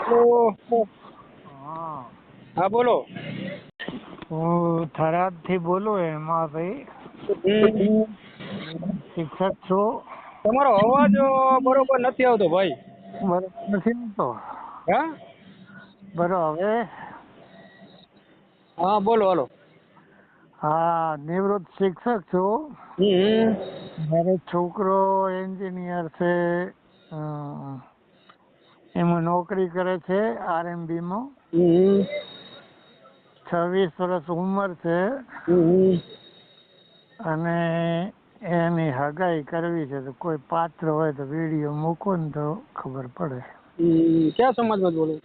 Hello. હા, હા બોલો. હું થરાદ થી બોલું હેમાભાઈ. શિક્ષક છું. તમારો અવાજ બરોબર નથી આવતો ભાઈ. બરોબર નથી આવતો. હા બરોબર હવે. હા બોલો હાલો. હા, નિવૃત્ત શિક્ષક છું. મારો છોકરો એન્જિનિયર છે. એમાં નોકરી કરે છે RMB માં. 26 વર્ષ ઉંમર છે. અને એની હગાઈ કરવી છે, તો કોઈ પાત્ર હોય તો વિડીયો મૂકો ને તો ખબર પડે. ક્યાં સમાજમાં બોલો?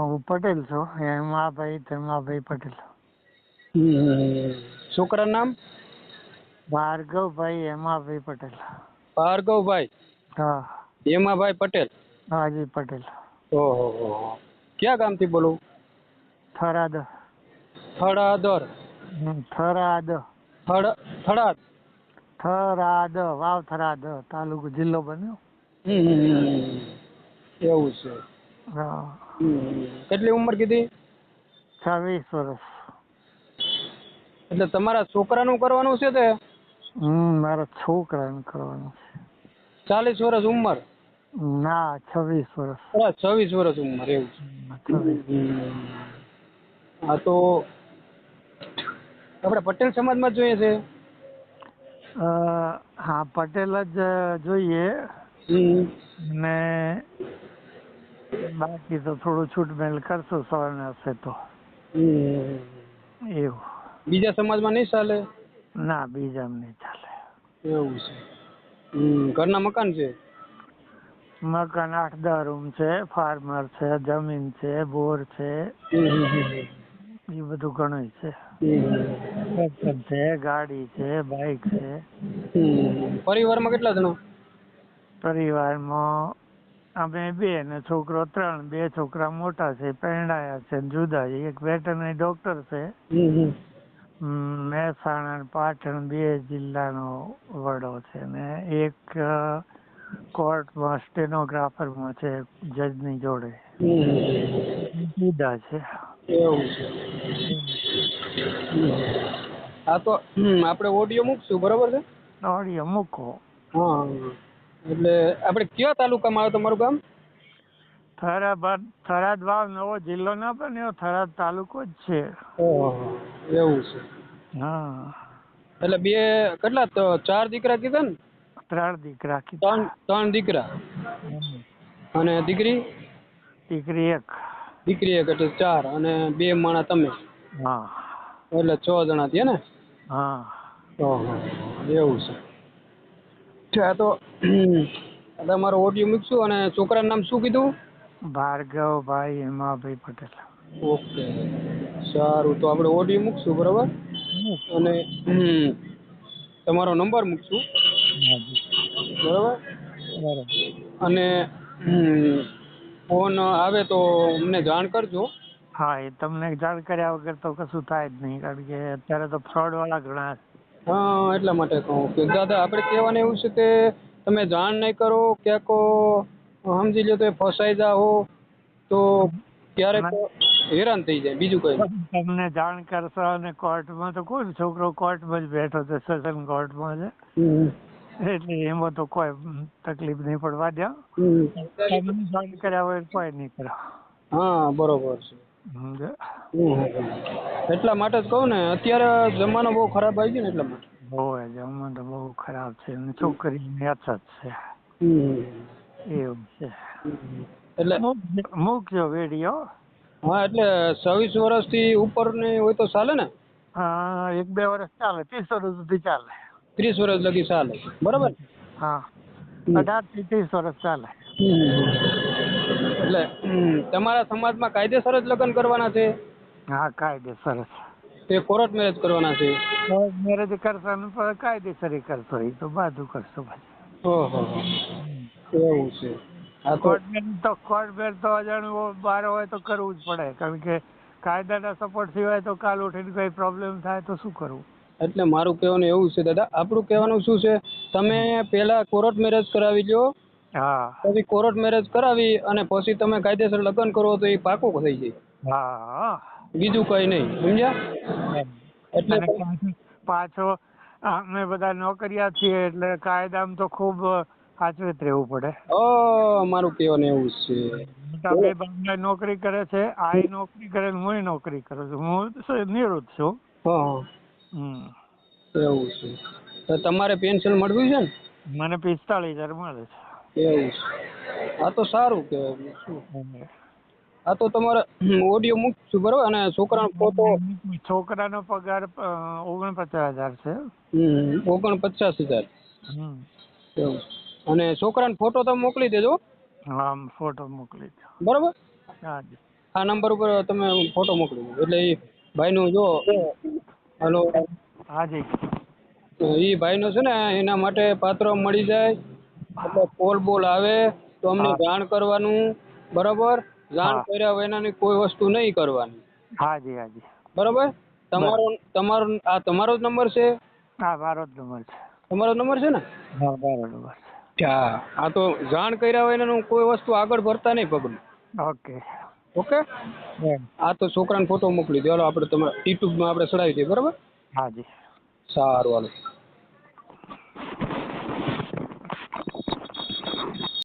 હું પટેલ છું, હેમાભાઈ ધર્માભાઈ પટેલ. છોકરા નામ? ભાર્ગવભાઈ હેમાભાઈ પટેલ. ભાર્ગવભાઈ હા. હેમાભાઈ પટેલ. હાજી પટેલ. ઓહો. ક્યાં ગામથી બોલો? થરાદ. થડાદર. થરાદ. થડાદ. થરાદ, વાવ થરાદ તાલુકો જિલ્લો બન્યો. એવું છે. હા. કેટલી ઉંમર કીધી? 26 વર્ષ. એટલે તમારા છોકરાનું કરવાનું છે તે? મારા છોકરાને કરવાનું છે. 40 વર્ષ ઉંમર? ના, 26 વર્ષ. 26 વર્ષ ઉંમર, એવું છે. 26. હા તો આપણે પટેલ સમાજમાં જોઈએ છે. હા, પટેલ જ જોઈએ. ને બાકી તો થોડું છૂટમેલ કરશું સવારને હશે તો. એવું. બીજા સમાજમાં નહીં ચાલે? ના, બીજા નહીં ચાલે. એવું છે. ઘરના મકાન છે? મકાન 8-10 રૂમ છે, ફાર્મર છે, જમીન છે, બોર છે. એ બધું ઘણું છે. છે, ગાડી છે, બાઈક છે. પરિવારમાં કેટલા જણા? પરિવારમાં અમે 2 ને છોકરો 3. 2 છોકરા મોટા છે, પરણાયા છે, જુદા છે. એક વેટરનરી ડોક્ટર છે. મહેસાણા અને પાટણ 2 જિલ્લાનો વડો છે. ને એક કોર્ટમાં સ્ટેનોગ્રાફરમાં છે, જજની જોડે. જુદા છે. એવું છે. હા તો આપણે ઓડિયો મૂકશું, બરોબર છે? ઓડિયો મૂકો. હા, એટલે આપણે કયા તાલુકામાં આવે તમારું ગામ? થરાદ વાવ નવો જિલ્લો ના બન્યો, થરાદ તાલુકો જ છે. એવું છે. હા. એટલે કેટલા 4 દીકરા કીધા ને? 3 દીકરા કીધા. 3 દીકરા. અને દીકરી? દીકરી 1. દીકરી 1 એટલે 4 અને 2 માણા તમે. હા. એટલે 6 જણા થયા ને? હા. એવું છે. આ તો તમારો ઓડિયો મૂકશું. અને છોકરાનું નામ શું કીધું? ભાર્ગવભાઈ હેમાભાઈ પટેલ. ઓકે, સારું. તો આપણે ઓડિયો મૂકશું, બરોબર? અને તમારો નંબર મૂકશું, બરોબર? બરાબર. અને ફોન આવે તો અમને જાણ કરજો. હા, એ તમને જાણ કર્યા વગર તો કશું થાય જ નહીં, કારણ કે અત્યારે તો ફ્રોડ વાળા ઘણા. હા, એટલા માટે કહું કે દાદા આપણે કહેવાનું એવું છે કે તમે જાણ નહીં કરો, ક્યાંક સમજી લો તો ફસાઈ જાઓ તો ક્યારેક હેરાન થઈ જાય, બીજું કંઈ નહીં. તમને જાણ કરશો અને કોર્ટમાં તો કોઈ છોકરો કોર્ટમાં જ બેઠો છે, સેશન કોર્ટમાં છે, એટલે એમાં તો કોઈ તકલીફ નહીં પડવા દે. તમને જાણ કર્યા વગર કોઈ નહીં કરે. હા, બરોબર છે. એટલા માટે જ કહું ને, અત્યારે જમાનો બહુ ખરાબ આવી ગયો ને, એટલા માટે. જમવાનું તો બહુ ખરાબ છે, છોકરીની અછત છે. એવું છે. એટલે મૂકજો વિડીયો. હા, એટલે 26 વર્ષથી ઉપરની હોય તો ચાલે ને? 1-2 વર્ષ ચાલે, 30 વર્ષ સુધી ચાલે. 30 વર્ષ લગી ચાલે, બરોબર? હા, 18 થી 30 વર્ષ ચાલે. એટલે તમારા સમાજમાં કાયદેસર જ લગ્ન કરવાના છે? હા, કાયદેસર. તે કોર્ટ મેરેજ કરવાના છે? મેરેજ કરશો ને કાયદેસર કરશો, એ તો બાજુ કરશો ભાઈ. ઓહો, એવું છે. હા, કોર્ટ મેરેજ તો અજાણ્યું બહાર હોય તો કરવું જ પડે, કારણ કે કાયદાના સપોર્ટ સિવાય તો કાલ ઉઠીને કઈ પ્રોબ્લેમ થાય તો શું કરવું? એટલે મારું કહેવાનું એવું છે દાદા, આપણું કહેવાનું શું છે, તમે પહેલા કોર્ટ મેરેજ કરાવી લો, હા પછી કોર્ટ મેરેજ કરાવી અને પછી તમે કાયદેસર લગ્ન કરો તો એ પાકું થઈ જાય, હા બીજું કઈ નહીં, સમજ્યા? એટલે અને પાછો અમે બધા નોકરિયા છીએ એટલે કાયદામાં તો ખૂબ સાચવીત રહેવું પડે. મારું કહેવાનું એવું જ છે. મોટા બે ભાઈ નોકરી કરે છે, આ નોકરી કરે ને હું નોકરી કરું છું, હું નિવૃત્ત છું. હા હમ એવું છે. તો તમારે પેન્શન મળવી છે ને? મને 45,000 મળે છે. એવું છે. આ તો સારું કહેવાય. શું હમ. આ તો તમારે ઓડિયો મૂકશું બરોબર, અને છોકરાનો ફોટો. છોકરાનો પગાર 49,000 છે. 49,000. હમ. એવું. અને છોકરાનો ફોટો તમે મોકલી દેજો હા ફોટો મોકલી દો. બરોબર. હા જી. આ નંબર ઉપર તમે ફોટો મોકલી દો એટલે એ ભાઈનું જો. હલો. હા જી. એ ભાઈનો છે ને એના માટે પાત્ર મળી જાય એટલે કોલ બોલ આવે તો અમને હા જાણ કરવાનું, બરાબર? જાણ હા કર્યા વિનાની કોઈ વસ્તુ નહીં કરવાની, હા જી. હા જી. બરાબર? તમારો જ નંબર છે? હા મારો જ નંબર છે. તમારો નંબર છે ને? હા મારો નંબર છે. હા. આ તો જાણ કર્યા વિનાનું કોઈ વસ્તુ આગળ ભરતા નહીં પગલું. ઓકે. ઓકે. આ તો છોકરાનો ફોટો મોકલી દો, હાલો આપણે તમારા યુટ્યુબમાં આપણે ચડાવી દઈએ, બરાબર? હા જી. સારું, હાલો.